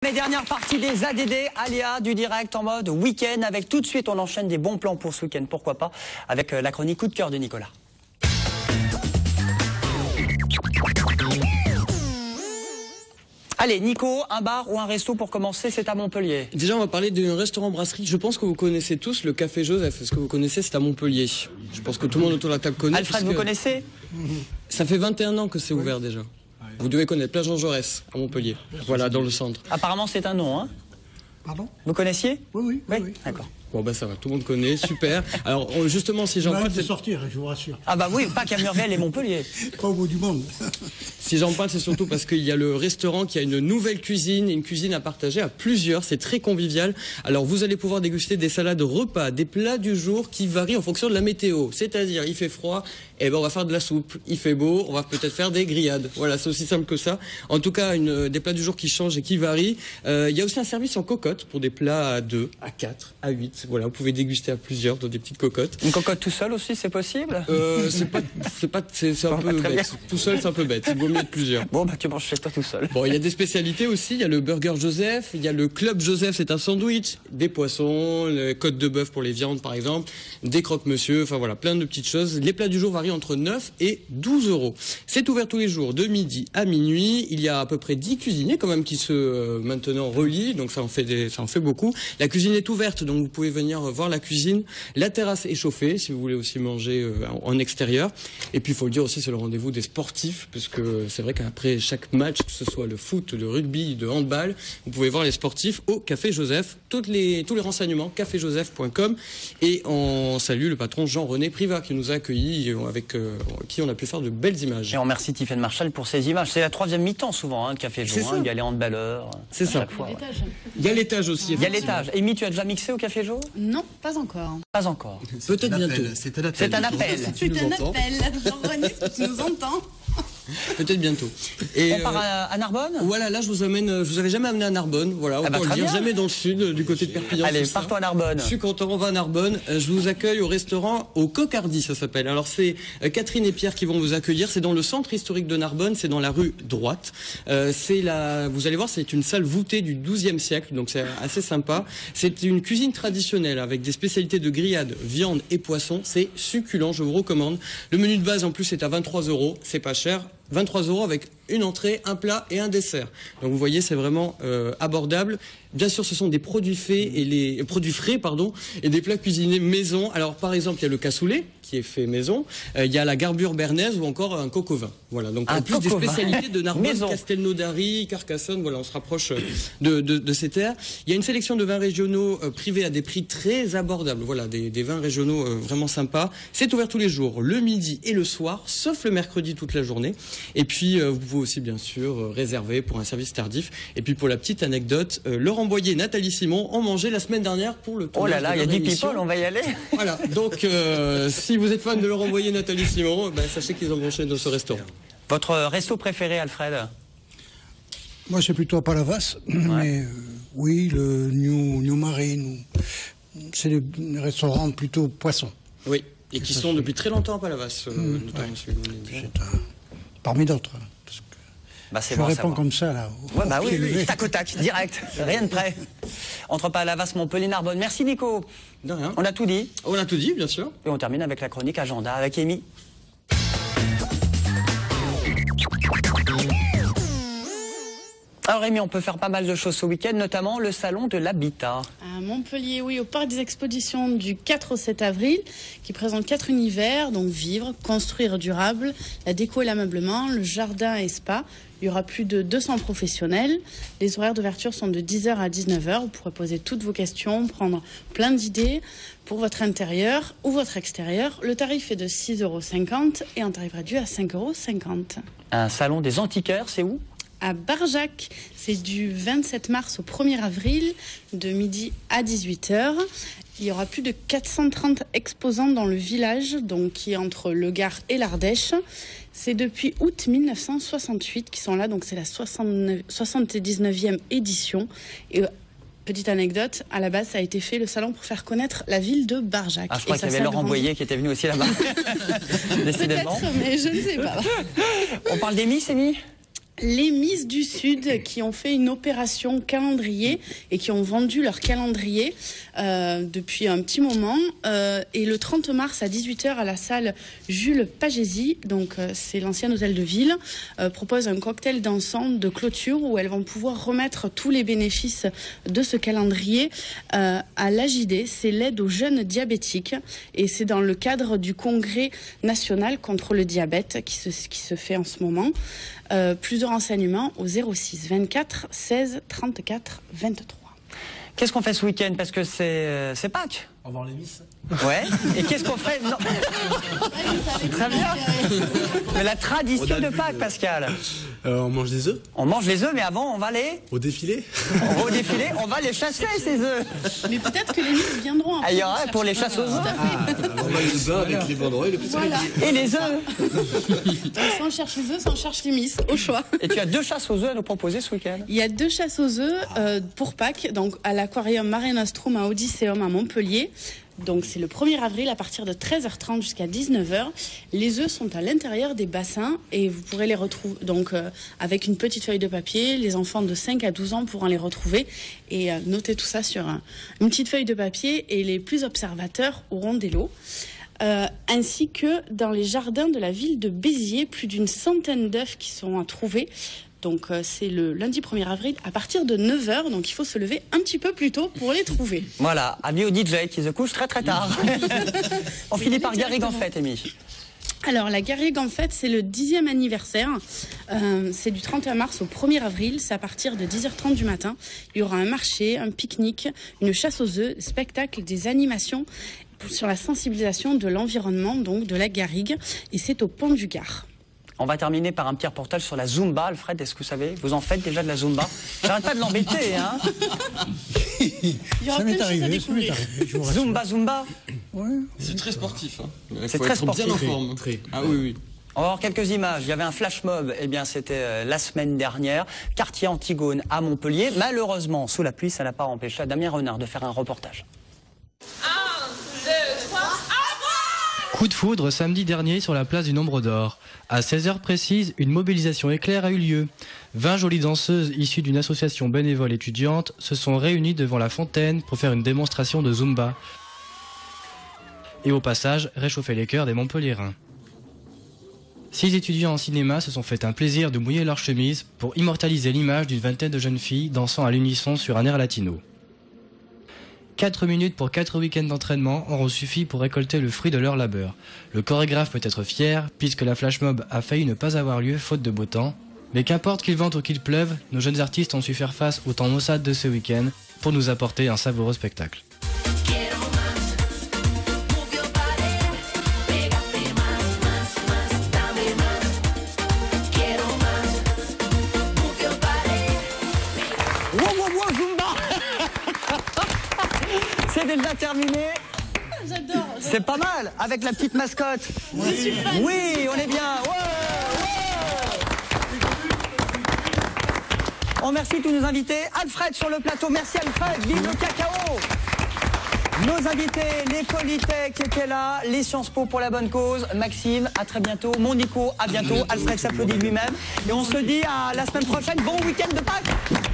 Les dernières parties des ADD, Aléa du direct en mode week-end avec tout de suite on enchaîne des bons plans pour ce week-end, pourquoi pas, avec la chronique coup de cœur de Nicolas. Allez Nico, un bar ou un resto pour commencer, c'est à Montpellier. Déjà on va parler d'un restaurant-brasserie, je pense que vous connaissez tous le Café Joseph. Est-ce que vous connaissez? C'est à Montpellier. Je pense que tout le monde autour de la table connaît. Alfred, vous connaissez? Ça fait 21 ans que c'est ouvert déjà. Vous devez connaître Place Jean Jaurès à Montpellier, voilà, dans le centre. Apparemment c'est un nom, hein? Pardon? Vous connaissiez? Oui. D'accord. Bon bah ça va, tout le monde connaît, super. Alors justement si j'en parle... de sortir, je vous rassure. Ah bah oui, pas qu'à Murvel et Montpellier. Pas au bout du monde. Si j'en parle, c'est surtout parce qu'il y a le restaurant qui a une nouvelle cuisine, une cuisine à partager à plusieurs, c'est très convivial. Alors vous allez pouvoir déguster des salades repas, des plats du jour qui varient en fonction de la météo. C'est-à-dire, il fait froid, et ben on va faire de la soupe. Il fait beau, on va peut-être faire des grillades. Voilà, c'est aussi simple que ça. En tout cas, des plats du jour qui changent et qui varient. Il y a aussi un service en cocotte pour des plats à 2, à 4, à 8. Voilà, vous pouvez déguster à plusieurs dans des petites cocottes. Une cocotte tout seul aussi, c'est possible? C'est un peu bête. Tout seul, c'est un peu bête. Il vaut mieux être plusieurs. Bon, bah tu manges chez toi tout seul. Bon, il y a des spécialités aussi. Il y a le Burger Joseph, il y a le Club Joseph, c'est un sandwich, des poissons, les côtes de bœuf pour les viandes par exemple, des croque-monsieur, enfin voilà, plein de petites choses. Les plats du jour varient entre 9 et 12 euros. C'est ouvert tous les jours de midi à minuit. Il y a à peu près 10 cuisiniers quand même qui se maintenant relient, donc ça en fait beaucoup. La cuisine est ouverte, donc vous pouvez venir voir la cuisine. La terrasse est chauffée si vous voulez aussi manger en extérieur. Et puis il faut le dire aussi, c'est le rendez-vous des sportifs, puisque c'est vrai qu'après chaque match, que ce soit le foot, le rugby, le handball, vous pouvez voir les sportifs au Café Joseph. Tous les renseignements, caféjoseph.com. Et on salue le patron Jean-René Privat qui nous a accueillis, avec qui on a pu faire de belles images. Et on remercie Tiffaine Marshall pour ces images. C'est la 3e mi-temps souvent, hein, le Café Jo, il y a les handballeurs. C'est ça. Fois, ouais. Il y a l'étage aussi. Il y a l'étage. Amy, tu as déjà mixé au Café Jo? Non, pas encore. Pas encore. Peut-être bientôt. C'est un appel. C'est un appel. C'est un appel. Jean-René, si tu nous entends. Peut-être bientôt. Et on part à Narbonne? Voilà, là je vous avais jamais amené à Narbonne, voilà, autant le dire, jamais dans le sud, du côté de Perpignan. Allez, partons à Narbonne. Je suis content, on va à Narbonne. Je vous accueille au restaurant au Cocardi, ça s'appelle. Alors c'est Catherine et Pierre qui vont vous accueillir. C'est dans le centre historique de Narbonne, c'est dans la rue droite. Vous allez voir, c'est une salle voûtée du XIIe siècle, donc c'est assez sympa. C'est une cuisine traditionnelle avec des spécialités de grillades, viande et poisson. C'est succulent, je vous recommande. Le menu de base en plus est à 23 €, c'est pas cher. 23 € avec une entrée, un plat et un dessert. Donc vous voyez, c'est vraiment abordable. Bien sûr, ce sont des produits faits et produits frais, et des plats cuisinés maison. Alors par exemple, il y a le cassoulet qui est fait maison. Il y a la garbure bernaise ou encore un coq au vin. Voilà. Donc en plus des spécialités de Narbonne, Castelnaudary, Carcassonne. Voilà, on se rapproche de ces terres. Il y a une sélection de vins régionaux privés à des prix très abordables. Voilà, des vins régionaux vraiment sympas. C'est ouvert tous les jours, le midi et le soir, sauf le mercredi toute la journée. Et puis vous pouvez aussi bien sûr réserver pour un service tardif. Et puis pour la petite anecdote, Laurent Boyer et Nathalie Simon ont mangé la semaine dernière pour le tournage. Oh là là, il y a du people, on va y aller. Voilà, donc si vous êtes fan de Laurent Boyer et Nathalie Simon, sachez qu'ils ont branché dans ce restaurant. Votre resto préféré, Alfred? Moi, c'est plutôt à Palavas, mais oui, le New Marine, c'est des restaurants plutôt poissons. Oui, et qui sont depuis très longtemps à Palavas, notamment parmi d'autres. C'est je bon réponds comme ça, là. Oui, tac au tac, direct, rien de près. Entre Palavas, Montpellier, Narbonne. Merci Nico. De rien. On a tout dit. On a tout dit, bien sûr. Et on termine avec la chronique agenda avec Amy. Alors Rémi, on peut faire pas mal de choses ce week-end, notamment le salon de l'habitat. À Montpellier, oui, au parc des expositions du 4 au 7 avril, qui présente 4 univers, donc vivre, construire durable, la déco et l'ameublement, le jardin et spa. Il y aura plus de 200 professionnels. Les horaires d'ouverture sont de 10h à 19h. Vous pourrez poser toutes vos questions, prendre plein d'idées pour votre intérieur ou votre extérieur. Le tarif est de 6,50 € et un tarif réduit à 5,50 €. Un salon des antiquaires, c'est où ? À Barjac, c'est du 27 mars au 1er avril, de midi à 18h. Il y aura plus de 430 exposants dans le village, donc qui est entre Le Gard et l'Ardèche. C'est depuis août 1968 qu'ils sont là, donc c'est la 79e édition. Et petite anecdote, à la base, ça a été fait le salon pour faire connaître la ville de Barjac. Ah, je crois qu'il y avait Laurent Boyer qui était venu aussi là-bas. Décidément. Peut-être, mais je ne sais pas. On parle d'Amy, Amy ? les Miss du Sud qui ont fait une opération calendrier et qui ont vendu leur calendrier depuis un petit moment. Et le 30 mars à 18 h à la salle Jules Pagési, donc c'est l'ancien hôtel de ville, propose un cocktail dansant de clôture où elles vont pouvoir remettre tous les bénéfices de ce calendrier à l'AJD. C'est l'aide aux jeunes diabétiques et c'est dans le cadre du congrès national contre le diabète qui se fait en ce moment. Plus de renseignements au 06 24 16 34 23. Qu'est-ce qu'on fait ce week-end? Parce que c'est Pâques. Au revoir les Miss. Ouais. Et qu'est-ce qu'on fait? Non. Très bien. Mais la tradition de Pâques, Pascal. On mange des œufs. On mange les œufs, mais avant, on va les... Au défilé. On va au défilé, on va les chasser, ces œufs. Mais peut-être que les Miss viendront. Ah, il y aura pour les chasses aux œufs. On va les bains avec les banderoles et le petit Voilà. Et les œufs. Soit on cherche les œufs, soit on cherche les Miss, au choix. Et tu as 2 chasses aux œufs à nous proposer ce week-end. Il y a 2 chasses aux œufs pour Pâques, donc à l'aquarium Mare Nostrum à Odysseum à Montpellier. Donc c'est le 1er avril à partir de 13 h 30 jusqu'à 19 h. Les œufs sont à l'intérieur des bassins et vous pourrez les retrouver donc avec une petite feuille de papier. Les enfants de 5 à 12 ans pourront les retrouver et noter tout ça sur une petite feuille de papier et les plus observateurs auront des lots. Ainsi que dans les jardins de la ville de Béziers, plus d'une centaine d'œufs qui sont à trouver. Donc c'est le lundi 1er avril à partir de 9 h, donc il faut se lever un petit peu plus tôt pour les trouver. Voilà, avis au DJ qui se couche très très tard. On finit par Garrigue en fête, Amy. Alors la Garrigue en fête, c'est le 10e anniversaire. C'est du 31 mars au 1er avril, c'est à partir de 10 h 30 du matin. Il y aura un marché, un pique-nique, une chasse aux œufs, spectacle, des animations sur la sensibilisation de l'environnement, donc de la Garrigue, et c'est au Pont du Gard. On va terminer par un petit reportage sur la Zumba. Alfred, est-ce que vous savez? Vous en faites déjà de la Zumba? J'arrête pas de l'embêter, hein. Il y aura Ça plein m'est de choses à arrivé, découvrir. je vous rassure. Zumba. Ouais. C'est très sportif. Hein. C'est Faut très être sportif. bien en forme. Très. Ah oui, oui. On va voir quelques images. Il y avait un flash mob, eh bien c'était la semaine dernière, quartier Antigone à Montpellier. Malheureusement, sous la pluie, ça n'a pas empêché à Damien Renard de faire un reportage. 1, 2, 3, Coup de foudre samedi dernier sur la place du Nombre d'Or. À 16 h précises, une mobilisation éclair a eu lieu. 20 jolies danseuses issues d'une association bénévole étudiante se sont réunies devant la fontaine pour faire une démonstration de Zumba. Et au passage, réchauffer les cœurs des Montpelliérains. 6 étudiants en cinéma se sont fait un plaisir de mouiller leur chemise pour immortaliser l'image d'une vingtaine de jeunes filles dansant à l'unisson sur un air latino. 4 minutes pour 4 week-ends d'entraînement auront suffi pour récolter le fruit de leur labeur. Le chorégraphe peut être fier, puisque la flash mob a failli ne pas avoir lieu faute de beau temps. Mais qu'importe qu'il vente ou qu'il pleuve, nos jeunes artistes ont su faire face au temps maussade de ce week-end pour nous apporter un savoureux spectacle. C'est déjà terminé. J'adore. C'est pas mal, avec la petite mascotte. Je suis fan. Oui, on est bien. Ouais, On remercie tous nos invités. Alfred sur le plateau. Merci Alfred. Vive le cacao. Nos invités, les Polytech qui étaient là, les Sciences Po pour la bonne cause. Maxime, à très bientôt. Mon Nico, à bientôt. Alfred s'applaudit lui-même. Et on se dit à la semaine prochaine. Bon week-end de Pâques.